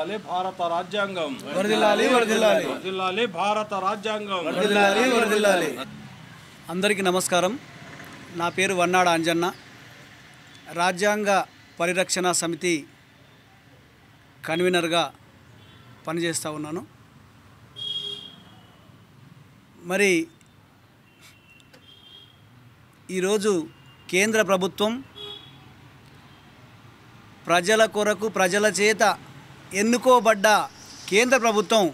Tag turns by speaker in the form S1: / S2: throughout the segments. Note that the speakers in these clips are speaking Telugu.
S1: వర్ధిల్లాలి భారత రాజ్యాంగం,
S2: వర్ధిల్లాలి వర్ధిల్లాలి
S1: వర్ధిల్లాలి భారత రాజ్యాంగం,
S2: వర్ధిల్లాలి వర్ధిల్లాలి. అందరికీ నమస్కారం. నా పేరు వన్నాడ అంజన్న. రాజ్యాంగ పరిరక్షణ సమితి కన్వీనర్గా పనిచేస్తూ ఉన్నాను. మరి ఈరోజు కేంద్ర ప్రభుత్వం ప్రజల కొరకు ప్రజల చేత ఎన్నుకోబడ్డ కేంద్ర ప్రభుత్వం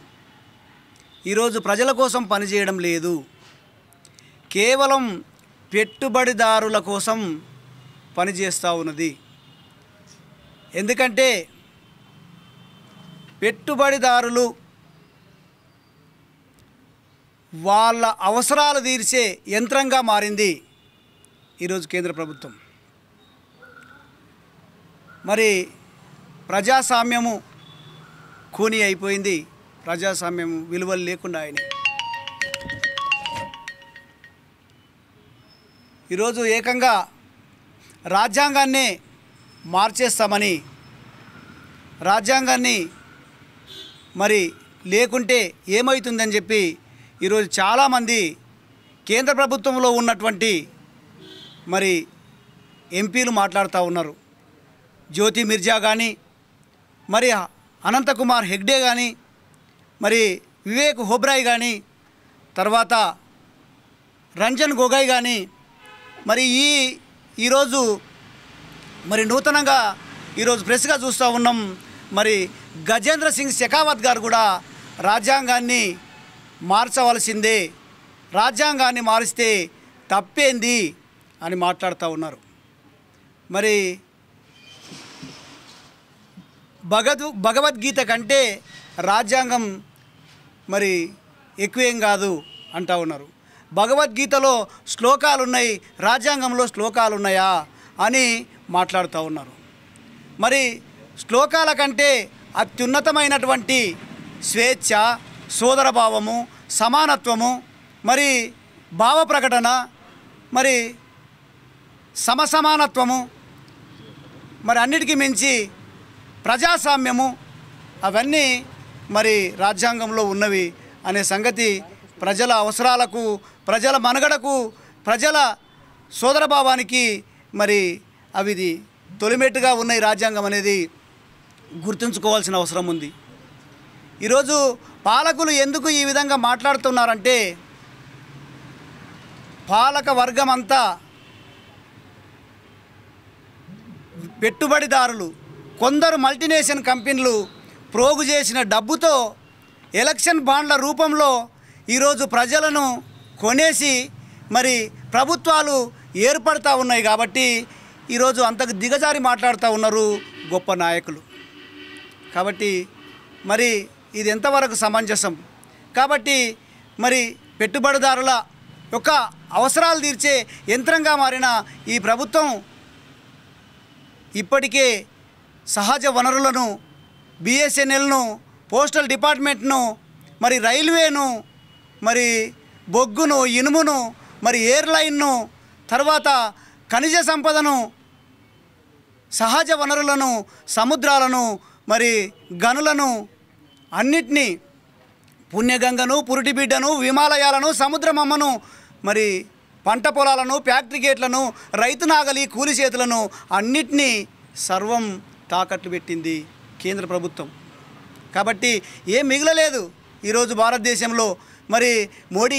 S2: ఈరోజు ప్రజల కోసం పనిచేయడం లేదు, కేవలం పెట్టుబడిదారుల కోసం పనిచేస్తూ ఉన్నది. ఎందుకంటే పెట్టుబడిదారులు వాళ్ళ అవసరాలు తీర్చే యంత్రంగా మారింది ఈరోజు కేంద్ర ప్రభుత్వం. మరి ప్రజాస్వామ్యము కూని అయిపోయింది, ప్రజాస్వామ్యం విలువలు లేకుండా అయినాయి. ఈరోజు ఏకంగా రాజ్యాంగాన్నే మార్చేస్తామని, రాజ్యాంగాన్ని మరి లేకుంటే ఏమవుతుందని చెప్పి ఈరోజు చాలామంది కేంద్ర ప్రభుత్వంలో ఉన్నటువంటి మరి ఎంపీలు మాట్లాడుతూ ఉన్నారు. జ్యోతి మిర్జా కానీ, మరి అనంతకుమార్ హెగ్డే కానీ, మరి వివేక్ ఒబెరాయ్ కానీ, తర్వాత రంజన్ గొగోయ్ కానీ, మరి ఈరోజు మరి నూతనంగా ఈరోజు ప్రెస్గా చూస్తూ ఉన్నాం. మరి గజేంద్ర సింగ్ షెకావత్ గారు కూడా రాజ్యాంగాన్ని మార్చవలసిందే, రాజ్యాంగాన్ని మారిస్తే తప్పేంది అని మాట్లాడుతూ ఉన్నారు. మరి భగవద్గీత కంటే రాజ్యాంగం మరి ఎక్కువేం కాదు అంటూ ఉన్నారు. భగవద్గీతలో శ్లోకాలు ఉన్నాయి, రాజ్యాంగంలో శ్లోకాలు ఉన్నాయా అని మాట్లాడుతూ ఉన్నారు. మరి శ్లోకాల కంటే అత్యున్నతమైనటువంటి స్వేచ్ఛ, సోదరభావము, సమానత్వము, మరి భావ ప్రకటన, మరి సమసమానత్వము, మరి అన్నిటికీ మించి ప్రజాస్వామ్యము, అవన్నీ మరి రాజ్యాంగంలో ఉన్నవి అనే సంగతి ప్రజల అవసరాలకు, ప్రజల మనుగడకు, ప్రజల సోదరభావానికి మరి అవి తొలిమెట్టుగా ఉన్నాయి. రాజ్యాంగం అనేది గుర్తుంచుకోవాల్సిన అవసరం ఉంది. ఈరోజు పాలకులు ఎందుకు ఈ విధంగా మాట్లాడుతున్నారంటే, పాలక వర్గం అంతా పెట్టుబడిదారులు, కొందరు మల్టీనేషనల్ కంపెనీలు ప్రోగు చేసిన డబ్బుతో ఎలక్షన్ బాండ్ల రూపంలో ఈరోజు ప్రజలను కొనేసి మరి ప్రభుత్వాలు ఏర్పడుతూ ఉన్నాయి. కాబట్టి ఈరోజు అంతకు దిగజారి మాట్లాడుతూ ఉన్నారు గొప్ప నాయకులు. కాబట్టి మరి ఇది ఎంతవరకు సమంజసం? కాబట్టి మరి పెట్టుబడిదారుల యొక్క అవసరాలు తీర్చే యంత్రంగా మారిన ఈ ప్రభుత్వం ఇప్పటికే సహజ వనరులను, బిఎస్ఎన్ఎల్ను, పోస్టల్ డిపార్ట్మెంట్ను, మరి రైల్వేను, మరి బొగ్గును, ఇనుమును, మరి ఎయిర్లైన్ను, తర్వాత ఖనిజ సంపదను, సహజ వనరులను, సముద్రాలను, మరి గనులను అన్నిటినీ, పుణ్యగంగను, పురుటిబిడ్డను, హిమాలయాలను, సముద్రమమ్మను, మరి పంట పొలాలను, ఫ్యాక్టరీ గేట్లను, రైతు నాగలి, కూలి చేతులను అన్నిటినీ సర్వం తాకట్లు పెట్టింది కేంద్ర ప్రభుత్వం. కాబట్టి ఏం మిగలలేదు ఈరోజు భారతదేశంలో. మరి మోడీ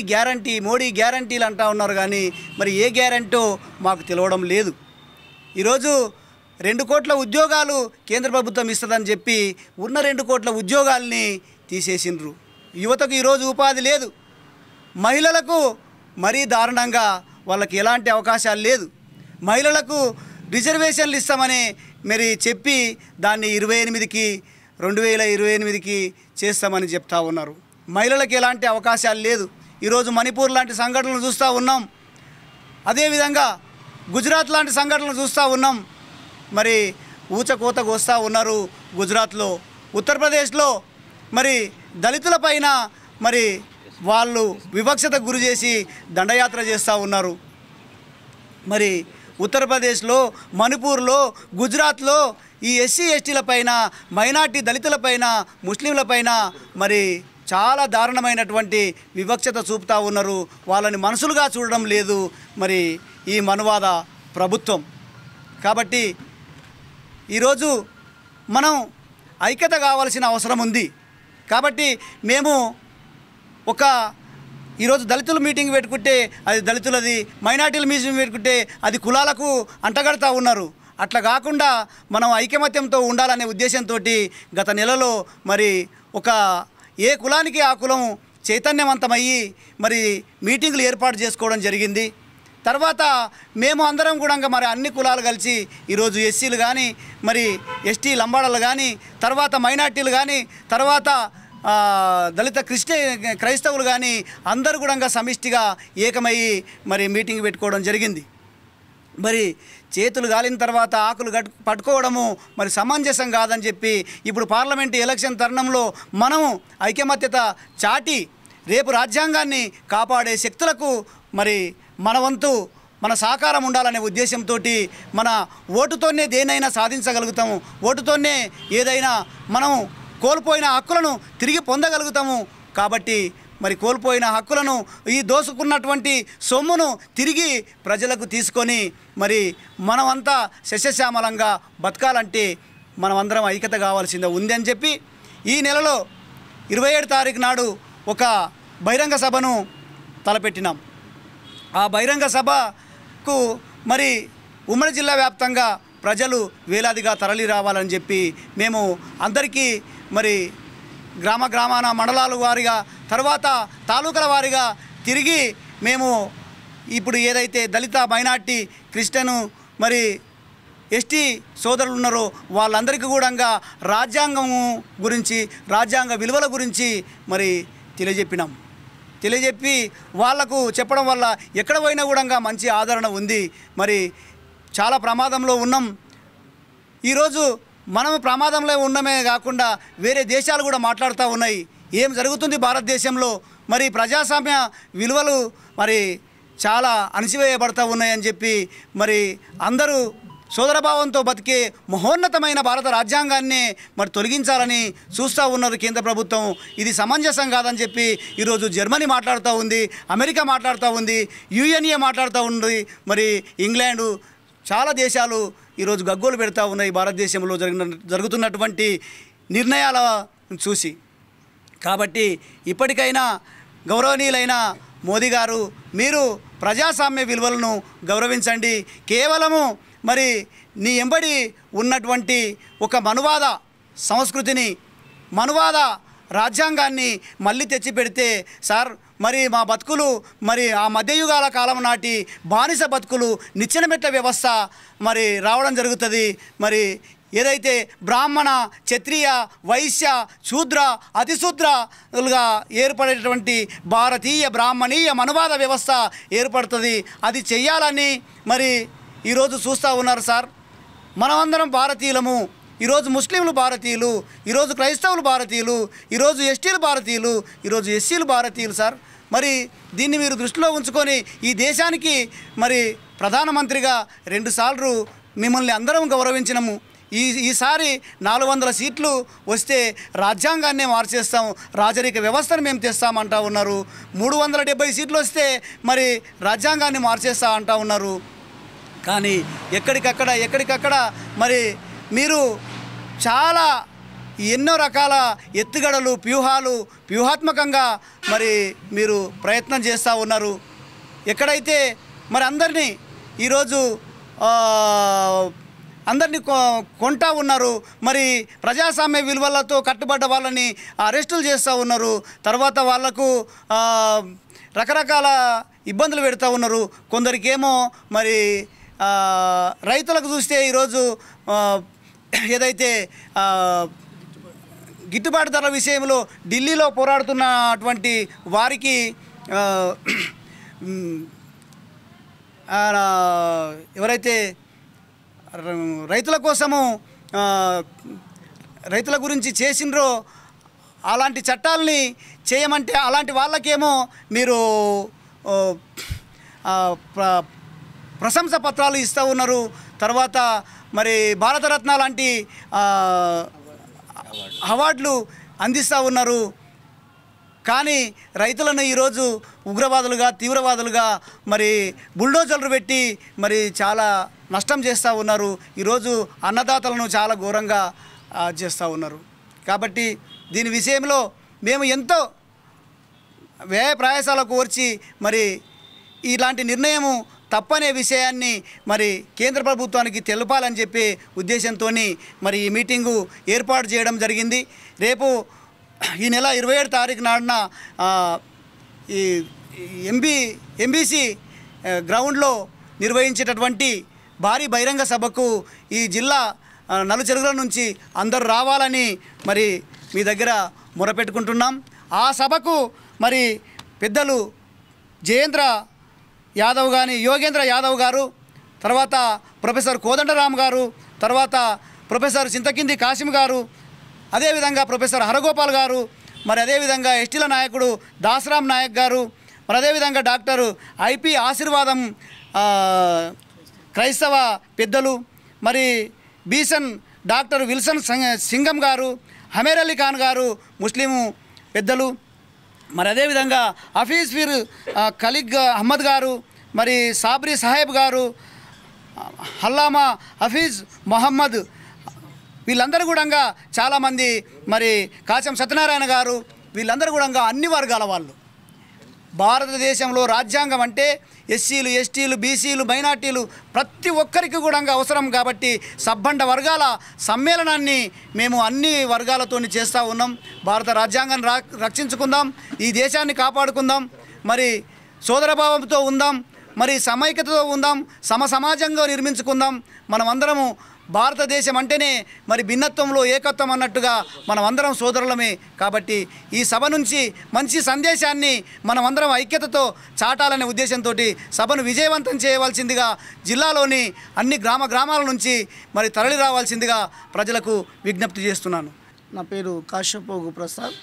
S2: గ్యారంటీలు అంటూ ఉన్నారు, కానీ మరి ఏ గ్యారంటో మాకు తెలియడం లేదు. ఈరోజు 2 కోట్ల ఉద్యోగాలు కేంద్ర ప్రభుత్వం ఇస్తుందని చెప్పి ఉన్న 2 కోట్ల ఉద్యోగాల్ని తీసేసిండ్రు. యువతకు ఈరోజు ఉపాధి లేదు. మహిళలకు మరీ దారుణంగా వాళ్ళకి ఎలాంటి అవకాశాలు లేదు. మహిళలకు రిజర్వేషన్లు ఇస్తామని మరి చెప్పి దాన్ని 28కి 2028కి చేస్తామని చెప్తా ఉన్నారు. మహిళలకు ఎలాంటి అవకాశాలు లేదు. ఈరోజు మణిపూర్ లాంటి సంఘటనలు చూస్తూ ఉన్నాం, అదేవిధంగా గుజరాత్ లాంటి సంఘటనలు చూస్తూ ఉన్నాం. మరి ఊచకోతకు వస్తూ ఉన్నారు గుజరాత్లో. ఉత్తరప్రదేశ్లో మరి దళితులపైన మరి వాళ్ళు వివక్షతకు గురి చేసి దండయాత్ర చేస్తూ ఉన్నారు. మరి ఉత్తరప్రదేశ్లో, మణిపూర్లో, గుజరాత్లో ఈ ఎస్సీ ఎస్టీలపైన, మైనార్టీ దళితులపైన, ముస్లింలపైన మరి చాలా దారుణమైనటువంటి వివక్షత చూపుతూ ఉన్నారు. వాళ్ళని మనుషులుగా చూడడం లేదు మరి ఈ మనువాద ప్రభుత్వం. కాబట్టి ఈరోజు మనం ఐక్యత కావాల్సిన అవసరం ఉంది. కాబట్టి మేము ఈరోజు దళితుల మీటింగ్ పెట్టుకుంటే అది దళితులది, మైనార్టీల మీటింగ్ పెట్టుకుంటే అది కులాలకు అంటగడతా ఉన్నారు. అట్లా కాకుండా మనం ఐకమత్యంతో ఉండాలనే ఉద్దేశంతో గత నెలలో మరి ఏ కులానికి ఆ కులం చైతన్యవంతమయ్యి మరి మీటింగులు ఏర్పాటు చేసుకోవడం జరిగింది. తర్వాత మేము అందరం కూడా మరి అన్ని కులాలు కలిసి ఈరోజు ఎస్సీలు కానీ, మరి ఎస్టీ లంబాడలు కానీ, తర్వాత మైనార్టీలు కానీ, తర్వాత దళిత క్రైస్తవులు కానీ అందరూ కూడా సమిష్టిగా ఏకమయ్యి మరి మీటింగ్ పెట్టుకోవడం జరిగింది. మరి చేతులు గాలిన తర్వాత ఆకులు పట్టుకోవడము మరి సమంజసం కాదని చెప్పి ఇప్పుడు పార్లమెంటు ఎలక్షన్ తరుణంలో మనం ఐకమత్యత చాటి రేపు రాజ్యాంగాన్ని కాపాడే శక్తులకు మరి మన వంతు మన సహకారం ఉండాలనే ఉద్దేశంతో మన ఓటుతోనే దేనైనా సాధించగలుగుతాము, ఓటుతోనే ఏదైనా మనం కోల్పోయిన హక్కులను తిరిగి పొందగలుగుతాము. కాబట్టి మరి కోల్పోయిన హక్కులను, ఈ దోసుకున్నటువంటి సొమ్మును తిరిగి ప్రజలకు తీసుకొని మరి మనమంతా సస్యశ్యామలంగా బతకాలంటే మనమందరం ఐక్యత కావాల్సిందే ఉంది అని చెప్పి ఈ నెలలో 27 తారీఖు నాడు ఒక బహిరంగ సభను తలపెట్టినాం. ఆ బహిరంగ సభకు మరి ఉమ్మడి జిల్లా వ్యాప్తంగా ప్రజలు వేలాదిగా తరలి రావాలని చెప్పి మేము అందరికీ మరి గ్రామాన మండలాల వారిగా, తర్వాత తాలూకాల వారిగా తిరిగి మేము ఇప్పుడు ఏదైతే దళిత, మైనార్టీ, క్రిస్టియను మరి ఎస్టీ సోదరులు ఉన్నారో వాళ్ళందరికీ కూడా రాజ్యాంగం గురించి, రాజ్యాంగ విలువల గురించి మరి తెలియజెప్పి వాళ్లకు చెప్పడం వల్ల ఎక్కడ పోయినా కూడా మంచి ఆదరణ ఉంది. మరి చాలా ప్రమాదంలో ఉన్నాం. ఈరోజు మనం ప్రమాదంలో ఉండమే కాకుండా వేరే దేశాలు కూడా మాట్లాడుతూ ఉన్నాయి ఏం జరుగుతుంది భారతదేశంలో, మరి ప్రజాస్వామ్య విలువలు మరి చాలా అణిచివేయబడతా ఉన్నాయని చెప్పి మరి అందరూ సోదరభావంతో బతికే మహోన్నతమైన భారత రాజ్యాంగాన్ని మరి తొలగించాలని చూస్తూ ఉన్నారు కేంద్ర ప్రభుత్వం. ఇది సమంజసం కాదని చెప్పి ఈరోజు జర్మనీ మాట్లాడుతూ ఉంది, అమెరికా మాట్లాడుతూ ఉంది, యుఎన్ఏ మాట్లాడుతూ ఉంది, మరి ఇంగ్లాండు, చాలా దేశాలు ఈరోజు గగ్గోలు పెడతా ఉన్నాయి భారతదేశంలో జరుగుతున్నటువంటి నిర్ణయాల చూసి. కాబట్టి ఇప్పటికైనా గౌరవనీయులైన మోదీ గారు మీరు ప్రజాస్వామ్య విలువలను గౌరవించండి. కేవలము మరి నీ ఎంబడి ఉన్నటువంటి ఒక మనువాద సంస్కృతిని, మనువాద రాజ్యాంగాన్ని మళ్ళీ తెచ్చిపెడితే సార్ మరి మా బతుకులు మరి ఆ మధ్యయుగాల కాలం నాటి బానిస బతుకులు, నిచ్చెనమెట్ల వ్యవస్థ మరి రావడం జరుగుతుంది. మరి ఏదైతే బ్రాహ్మణ, క్షత్రియ, వైశ్య, శూద్ర, అతిశూద్రలుగా ఏర్పడేటువంటి భారతీయ బ్రాహ్మణీయ మనువాద వ్యవస్థ ఏర్పడుతుంది. అది చెయ్యాలని మరి ఈరోజు చూస్తూ ఉన్నారు సార్. మనమందరం భారతీయులము. ఈరోజు ముస్లింలు భారతీయులు, ఈరోజు క్రైస్తవులు భారతీయులు, ఈరోజు ఎస్టీలు భారతీయులు, ఈరోజు ఎస్సీలు భారతీయులు సార్. మరి దీన్ని మీరు దృష్టిలో ఉంచుకొని ఈ దేశానికి మరి ప్రధానమంత్రిగా 2 సార్లు మిమ్మల్ని అందరం గౌరవించినము. ఈసారి 400 సీట్లు వస్తే రాజ్యాంగాన్నే మార్చేస్తాం, రాజరిక వ్యవస్థను మేము తెస్తామంటా ఉన్నారు. 370 సీట్లు వస్తే మరి రాజ్యాంగాన్ని మార్చేస్తా అంటా ఉన్నారు. కానీ ఎక్కడికక్కడ మరి మీరు చాలా ఎన్నో రకాల ఎత్తుగడలు, వ్యూహాత్మకంగా మరి మీరు ప్రయత్నం చేస్తూ ఉన్నారు. ఎక్కడైతే మరి అందరినీ ఈరోజు అందరినీ కొంటా ఉన్నారు. మరి ప్రజాస్వామ్య విలువలతో కట్టుబడ్డ వాళ్ళని అరెస్టులు చేస్తూ ఉన్నారు. తర్వాత వాళ్లకు రకరకాల ఇబ్బందులు పెడతా ఉన్నారు. కొందరికేమో మరి రైతులకు చూస్తే ఈరోజు ఏదైతే గిట్టుబాటు ధరల విషయంలో ఢిల్లీలో పోరాడుతున్నటువంటి వారికి ఎవరైతే రైతుల కోసము రైతుల గురించి చేసినరో అలాంటి చట్టాలని చేయమంటే అలాంటి వాళ్ళకేమో మీరు ప్రశంస పత్రాలు ఇస్తూ ఉన్నారు. తర్వాత మరి భారతరత్న లాంటి అవార్డులు అందిస్తూ ఉన్నారు. కానీ రైతులను ఈరోజు ఉగ్రవాదులుగా తీవ్రవాదులుగా మరి బుల్డోజర్లు పెట్టి మరి చాలా నష్టం చేస్తూ ఉన్నారు. ఈరోజు అన్నదాతలను చాలా ఘోరంగా చేస్తూ ఉన్నారు. కాబట్టి దీని విషయంలో మేము ఎంతో వ్యయ ప్రయాసాలకు వచ్చి మరి ఇలాంటి నిర్ణయము తప్పనే విషయాన్ని మరి కేంద్ర ప్రభుత్వానికి తెలపాలని చెప్పి ఉద్దేశంతో మరి ఈ మీటింగు ఏర్పాటు చేయడం జరిగింది. రేపు ఈ నెల 27 తారీఖు నాడున ఈ ఎంబీసీ గ్రౌండ్లో నిర్వహించేటటువంటి భారీ బహిరంగ సభకు ఈ జిల్లా నలుచెరుగుల నుంచి అందరూ రావాలని మరి మీ దగ్గర మొరపెట్టుకుంటున్నాం. ఆ సభకు మరి పెద్దలు జయేంద్ర యాదవ్ కానీ యోగేంద్ర యాదవ్ గారు, తర్వాత ప్రొఫెసర్ కోదండరామ్ గారు, తర్వాత ప్రొఫెసర్ చింతకింది కాసిం గారు, అదేవిధంగా ప్రొఫెసర్ హరగోపాల్ గారు, మరి అదేవిధంగా ఎస్టీల నాయకుడు దాసరామ్ నాయక్ గారు, మరి అదేవిధంగా డాక్టర్ ఐపి ఆశీర్వాదం క్రైస్తవ పెద్దలు, మరి బీసన్ డాక్టర్ విల్సన్ సింగం గారు, హమేర్ అలీ ఖాన్ గారు ముస్లిము పెద్దలు, మరి అదేవిధంగా హఫీజ్ ఫీర్ ఖలీగ్ అహ్మద్ గారు, మరి సాబ్రీ సాహెబ్ గారు, హల్లామా హఫీజ్ మొహమ్మద్, వీళ్ళందరూ కూడా చాలామంది, మరి కాచం సత్యనారాయణ గారు, వీళ్ళందరూ కూడా అన్ని వర్గాల వాళ్ళు. భారతదేశంలో రాజ్యాంగం అంటే ఎస్సీలు, ఎస్టీలు, బీసీలు, మైనార్టీలు ప్రతి ఒక్కరికి కూడా అవసరం. కాబట్టి సబ్బండ వర్గాల సమ్మేళనాన్ని మేము అన్ని వర్గాలతో చేస్తూ ఉన్నాం. భారత రాజ్యాంగాన్ని రక్షించుకుందాం, ఈ దేశాన్ని కాపాడుకుందాం, మరి సోదరభావంతో ఉందాం, మరి సమైక్యతతో ఉందాం, సమాజంగా నిర్మించుకుందాం. మనమందరము భారతదేశం అంటేనే మరి భిన్నత్వంలో ఏకత్వం అన్నట్టుగా మనమందరం సోదరులమే. కాబట్టి ఈ సభ నుంచి మంచి సందేశాన్ని మనమందరం ఐక్యతతో చాటాలనే ఉద్దేశంతో సభను విజయవంతం చేయవలసిందిగా జిల్లాలోని అన్ని గ్రామాల నుంచి మరి తరలి రావాల్సిందిగా ప్రజలకు విజ్ఞప్తి చేస్తున్నాను.
S3: నా పేరు కాశ్యపోగు ప్రసాద్,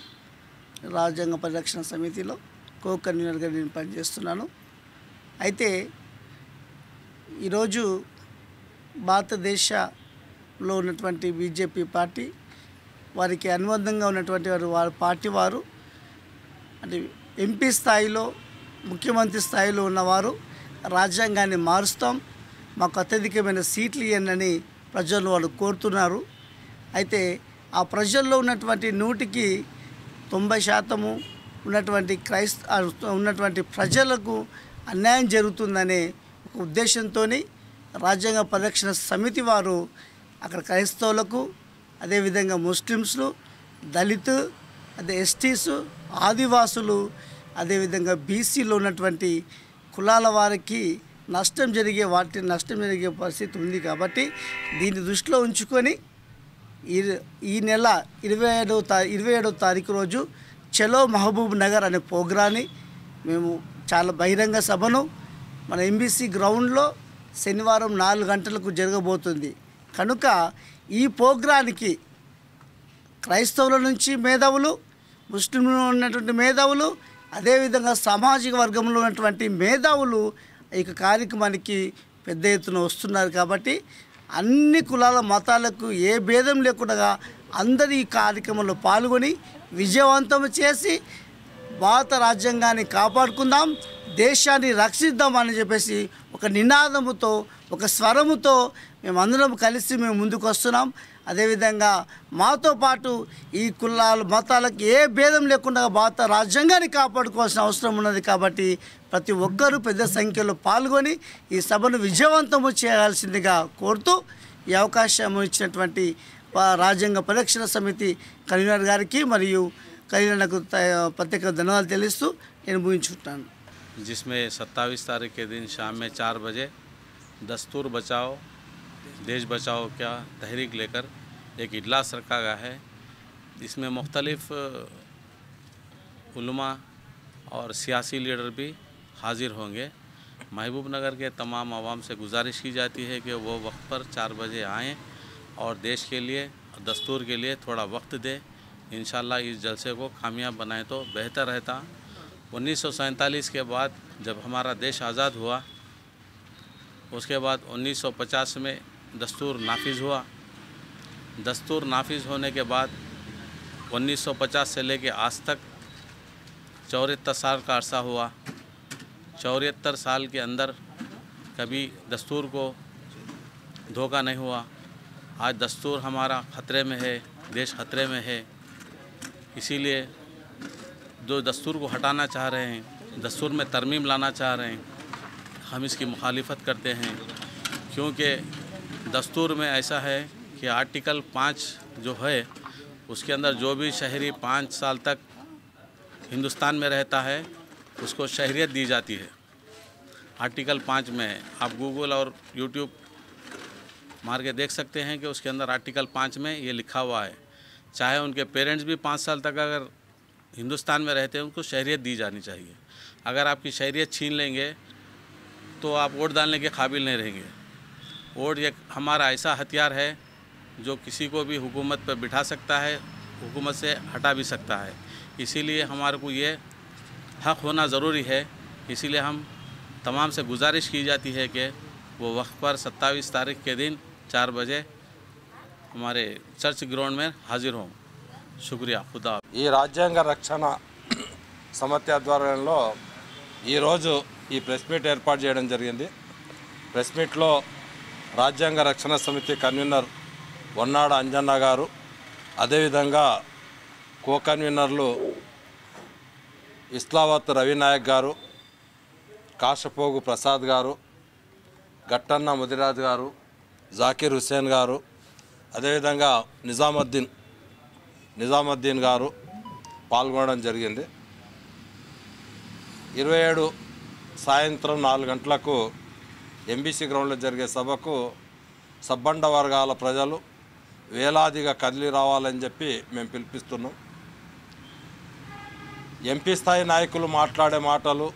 S3: రాజ్యాంగ పరిరక్షణ సమితిలో కో కన్వీనర్గా నేను పనిచేస్తున్నాను. అయితే ఈరోజు భారతదేశంలో ఉన్నటువంటి బీజేపీ పార్టీ, వారికి అనుబంధంగా ఉన్నటువంటి వారి పార్టీ వారు అంటే ఎంపీ స్థాయిలో, ముఖ్యమంత్రి స్థాయిలో ఉన్నవారు రాజ్యాంగాన్ని మారుస్తాం, మాకు అత్యధికమైన సీట్లు ఇవ్వండి ప్రజలు వాళ్ళు కోరుతున్నారు. అయితే ఆ ప్రజల్లో ఉన్నటువంటి 100కి 90% ఉన్నటువంటి ప్రజలకు అన్యాయం జరుగుతుందనే ఒక ఉద్దేశంతో రాజ్యాంగ పరిరక్షణ సమితి వారు అక్కడ క్రైస్తవులకు, అదేవిధంగా ముస్లిమ్స్లు, దళితు, అదే ఎస్టీస్, ఆదివాసులు, అదేవిధంగా బీసీలో ఉన్నటువంటి కులాల వారికి నష్టం జరిగే పరిస్థితి ఉంది. కాబట్టి దీన్ని దృష్టిలో ఉంచుకొని ఈ నెల 27వ తారీఖు రోజు చలో మహబూబ్ నగర్ అనే ప్రోగ్రాన్ని మేము చాలా బహిరంగ సభను మన ఎంబీసీ గ్రౌండ్లో శనివారం 4 గంటలకు జరగబోతుంది. కనుక ఈ ప్రోగ్రానికి క్రైస్తవుల నుంచి మేధావులు, ముస్లింలు ఉన్నటువంటి మేధావులు, అదేవిధంగా సామాజిక వర్గంలో ఉన్నటువంటి మేధావులు ఈ కార్యక్రమానికి పెద్ద ఎత్తున వస్తున్నారు. కాబట్టి అన్ని కులాల మతాలకు ఏ భేదం లేకుండా అందరూ ఈ కార్యక్రమంలో పాల్గొని విజయవంతం చేసి భారత రాజ్యాంగాన్ని కాపాడుకుందాం, దేశాన్ని రక్షిద్దామని చెప్పేసి ఒక నినాదముతో, ఒక స్వరముతో మేమందరం కలిసి ముందుకు వస్తున్నాం. అదేవిధంగా మాతో పాటు ఈ కులాల మతాలకు ఏ భేదం లేకుండా భారత రాజ్యాంగాన్ని కాపాడుకోవాల్సిన అవసరం ఉన్నది. కాబట్టి ప్రతి ఒక్కరూ పెద్ద సంఖ్యలో పాల్గొని ఈ సభను విజయవంతము చేయాల్సిందిగా కోరుతూ ఈ అవకాశం ఇచ్చినటువంటి రాజ్యాంగ పరిరక్షణ సమితి కన్వీనర్ గారికి మరియు కన్వీనర్లకు ప్రత్యేక ధన్యవాదాలు తెలుస్తూ నేను ముగించుకుంటాను.
S4: जिसमें 27 तारीख के दिन शाम में 4 बजे दस्तूर बचाओ देश बचाओ क्या तहरीक लेकर एक इजलास रखा गया है। इसमें मुख्तलिफ उलमा और सियासी लीडर भी हाजिर होंगे। महबूब नगर के तमाम आवाम से गुजारिश की जाती है कि वो वक्त पर 4 बजे आएँ और देश के लिए, दस्तूर के लिए थोड़ा वक्त दें। इंशाल्लाह इस जलसे को कामयाब बनाए तो बेहतर रहता। 1947 के बाद जब हमारा देश आज़ाद हुआ उसके बाद 1950 में दस्तूर नाफिज हुआ। दस्तूर नाफिज होने के बाद 1950 से लेके आज तक 74 साल का अरसा हुआ। 74 साल के अंदर कभी दस्तूर को धोखा नहीं हुआ। आज दस्तूर हमारा ख़तरे में है, देश ख़तरे में है। इसीलिए जो दस्तूर को हटाना चाह रहे हैं, दस्तूर में तरमीम लाना चाह रहे हैं, हम इसकी मुखालिफत करते हैं। क्योंकि दस्तूर में ऐसा है कि आर्टिकल 5 जो है उसके अंदर जो भी शहरी 5 साल तक हिंदुस्तान में रहता है उसको शहरियत दी जाती है। आर्टिकल 5 में आप गूगल और यूट्यूब मार के देख सकते हैं कि उसके अंदर आर्टिकल 5 में ये लिखा हुआ है, चाहे उनके पेरेंट्स भी 5 साल तक अगर हिंदुस्तान में रहते हैं उनको शहरियत दी जानी चाहिए। अगर आपकी शहरियत छीन लेंगे तो आप वोट डालने के काबिल नहीं रहेंगे। वोट एक हमारा ऐसा हथियार है जो किसी को भी हुकूमत पर बिठा सकता है, हुकूमत से हटा भी सकता है। इसीलिए हमारे को ये हक़ होना ज़रूरी है। इसीलिए हम तमाम से गुजारिश की जाती है कि वो वक्त पर 27 तारीख के दिन 4 बजे हमारे चर्च ग्राउंड में हाजिर हों। शुक्रिया। खुदा।
S5: ఈ రాజ్యాంగ రక్షణ సమితి ఆధ్వర్యంలో ఈరోజు ఈ ప్రెస్ మీట్ ఏర్పాటు చేయడం జరిగింది. ప్రెస్ మీట్లో రాజ్యాంగ రక్షణ సమితి కన్వీనర్ వన్నాడ అంజన్న గారు, అదేవిధంగా కో కన్వీనర్లు ఇస్లావత్ రవినాయక్ గారు, కాశపోగు ప్రసాద్ గారు, గట్టన్న ముదిరాజ్ గారు, జాకీర్ హుస్సేన్ గారు, అదేవిధంగా నిజాముద్దీన్ గారు పాల్గొనడం జరిగింది. 27 సాయంత్రం 4 గంటలకు ఎంబీసీ గ్రౌండ్లో జరిగే సభకు సబ్బండ వర్గాల ప్రజలు వేలాదిగా కదిలి రావాలని చెప్పి మేము పిలిపిస్తున్నాం. ఎంపీ స్థాయి నాయకులు మాట్లాడే మాటలు,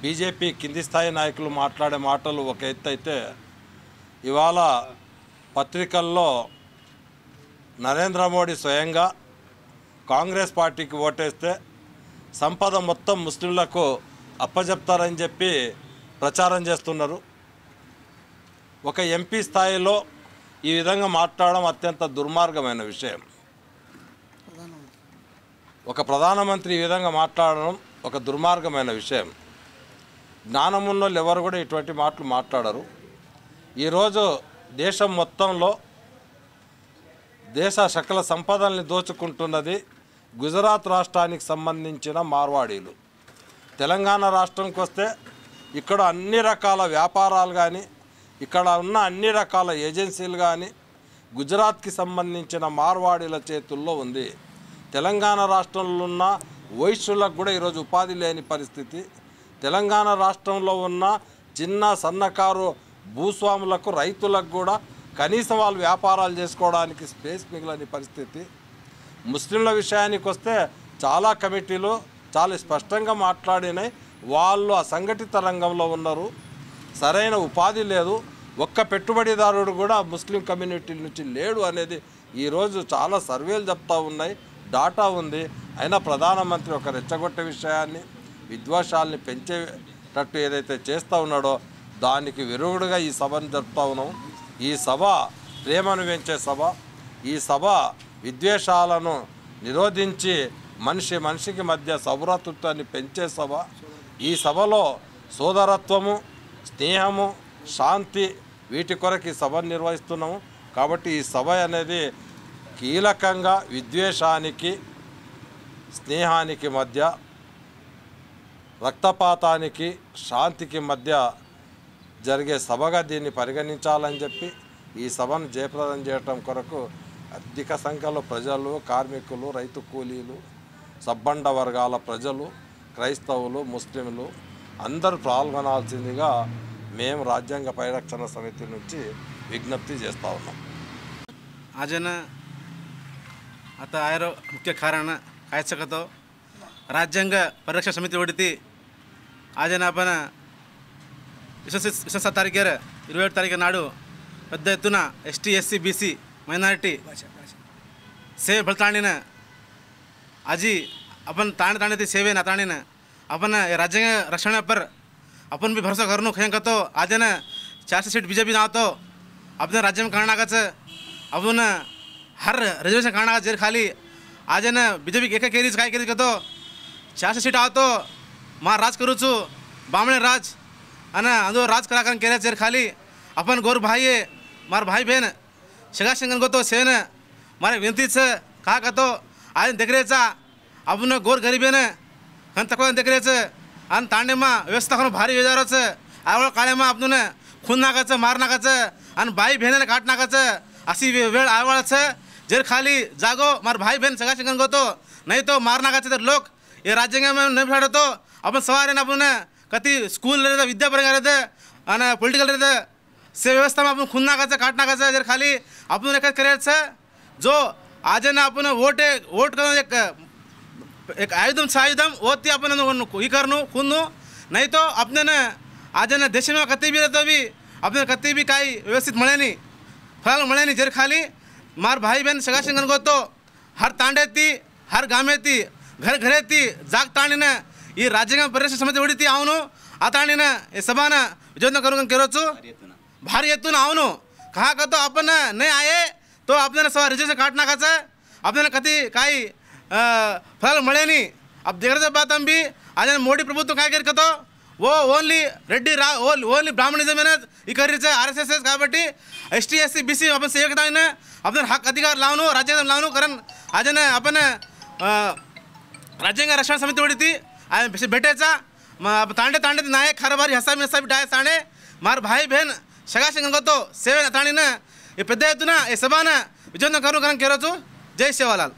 S5: బీజేపీ కింది స్థాయి నాయకులు మాట్లాడే మాటలు ఒక ఎత్తు అయితే, ఇవాళ పత్రికల్లో నరేంద్ర మోడీ స్వయంగా కాంగ్రెస్ పార్టీకి ఓటేస్తే సంపద మొత్తం ముస్లింలకు అప్పజెప్తారని చెప్పి ప్రచారం చేస్తున్నారు. ఒక ఎంపీ స్థాయిలో ఈ విధంగా మాట్లాడడం అత్యంత దుర్మార్గమైన విషయం. ఒక ప్రధానమంత్రి ఈ విధంగా మాట్లాడడం ఒక దుర్మార్గమైన విషయం. జ్ఞానమున్నోళ్ళు ఎవరు కూడా ఇటువంటి మాటలు మాట్లాడరు. ఈరోజు దేశం మొత్తంలో దేశ సకల సంపదల్ని దోచుకుంటున్నది గుజరాత్ రాష్ట్రానికి సంబంధించిన మార్వాడీలు. తెలంగాణ రాష్ట్రంకి వస్తే ఇక్కడ అన్ని రకాల వ్యాపారాలు కానీ, ఇక్కడ ఉన్న అన్ని రకాల ఏజెన్సీలు కానీ గుజరాత్కి సంబంధించిన మార్వాడీల చేతుల్లో ఉంది. తెలంగాణ రాష్ట్రంలో ఉన్న వైశ్యులకు కూడా ఈరోజు ఉపాధి లేని పరిస్థితి. తెలంగాణ రాష్ట్రంలో ఉన్న చిన్న సన్నకారు భూస్వాములకు, రైతులకు కూడా కనీసం వాళ్ళు వ్యాపారాలు చేసుకోవడానికి స్పేస్ మిగిలని పరిస్థితి. ముస్లింల విషయానికి వస్తే చాలా కమిటీలు చాలా స్పష్టంగా మాట్లాడినాయి. వాళ్ళు అసంఘటిత రంగంలో ఉన్నారు, సరైన ఉపాధి లేదు, ఒక్క పెట్టుబడిదారుడు కూడా ముస్లిం కమ్యూనిటీ నుంచి లేడు అనేది ఈరోజు చాలా సర్వేలు చెప్తా ఉన్నాయి, డాటా ఉంది. అయినా ప్రధానమంత్రి ఒక రెచ్చగొట్టే విషయాన్ని, విద్వేషాలని పెంచేటట్టు ఏదైతే చేస్తూ ఉన్నాడో దానికి విరుగుడుగా ఈ సభను జరుపుతూ ఉన్నాం. ఈ సభ ప్రేమను పెంచే సభ, ఈ సభ విద్వేషాలను నిరోధించి మనిషికి మధ్య సౌభ్రాతృత్వాన్ని పెంచే సభ. ఈ సభలో సోదరత్వము, స్నేహము, శాంతి వీటి కొరకు ఈ సభను నిర్వహిస్తున్నాము. కాబట్టి ఈ సభ అనేది కీలకంగా విద్వేషానికి, స్నేహానికి మధ్య, రక్తపాతానికి, శాంతికి మధ్య జరిగే సభగా దీన్ని పరిగణించాలని చెప్పి ఈ సభను జయప్రదం చేయటం కొరకు అధిక సంఖ్యలో ప్రజలు, కార్మికులు, రైతు కూలీలు, సబ్బండ వర్గాల ప్రజలు, క్రైస్తవులు, ముస్లింలు అందరూ పాల్గొనాల్సిందిగా మేము రాజ్యాంగ పరిరక్షణ సమితి నుంచి విజ్ఞప్తి చేస్తూ ఉన్నాం.
S6: आजन आता आयरो मुख्य कारण काय शकतो राज्यांग परिरक्षण समिती ಹೊಡಿತಿ ಆಜನ आपण 27 तारखेर 27 तारखे नाडू పెద్ద ఎత్తున ఎస్టీ ఎస్సీ బీసీ మైనారిటీ सेवे फलताणीन आजी अपन ताणे ताणे ती सेवे ना ताणीन अपन राज्यांग रक्षण पर अपन भी भरोसा करनो खयं कतो आजन 400 सीट बीजेपी ना तो अपने राज्य में करण्याचं आपण हर रिजर्वेशन करण्याचं जेर खाली आज ना बीजेपी एक केरीज काय केरीज करतो 400 सीट आवतो मा राज करूचू बामणे राज आणि अंदो राज करा केल्या जेर खाली अपन गोर भाई है मार भाई बहन शगा शंगन को तो सेन मारे विनती से कहा कहतो आज देख रेचा आपण गोर गरीब है न खन तक देख रेच आणि तांडे मा व्यवस्था करून भारी वेजारच आवळ काळे मा आपण खून नाकाचं मार नाकाचं आणि बाई बहन काट नाकाचं अशी वेळ आवळच जेर खाली जागो मार भाई बहन शगा शंगन को तो नहीं तो मार नाकाचे तर लोक ये राज्य में नहीं फाड़तो अपन सवार है आपण कति स्कूल रहते विद्या पर रहते आणि पॉलिटिकल रहते से व्यवस्था में अपन खून नाकाचं काट नाकाचं जर खाली आपण एक करायचं जो आज ना आपण वोट करून एक आयुधम सायुधम वो ती अपन ही करनो खूनो नहीं तो अपने न आज ना देश में कति भी रहते भी अपने कति भी काई व्यवस्थित मळे नहीं फल मळे नहीं जर खाली मार भाई बहन सगा शंगन को तो हर तांडे थी हर गामे थी घर घरे थी जाग ताणी न ये राज्य परिरक्षण समिति ओडी थी आवनो आताणी न ये सभा न विजोधन करून केरोचू भारी येतून आवनो कहा का तो अपन नहीं आए तो अपने सवा रिजर्वेशन काट नाकाचं अपने कति काई फल मळे नहीं अब देख रहे बात हम भी आज मोदी प्रभुत्व काय करतो वो ओनली रेड्डी ओनली ब्राह्मणिजम ही करीच RSS काबट्टी ST SC BC अपन सेवकता अपने हक अधिकार लावनो राज्य लावनो कारण आज अपन राज्यांग रक्षण समिती ओडी थी भेटायचा तांडे तांडे नायक हरबारी हसामी हसामी डाय साणे मार भाई बहन शगा शंगन तो सेवे ताणी ये पेद्द एत्तुन ये सभान विजयవంతం करून केरोचु जय सेवालाल।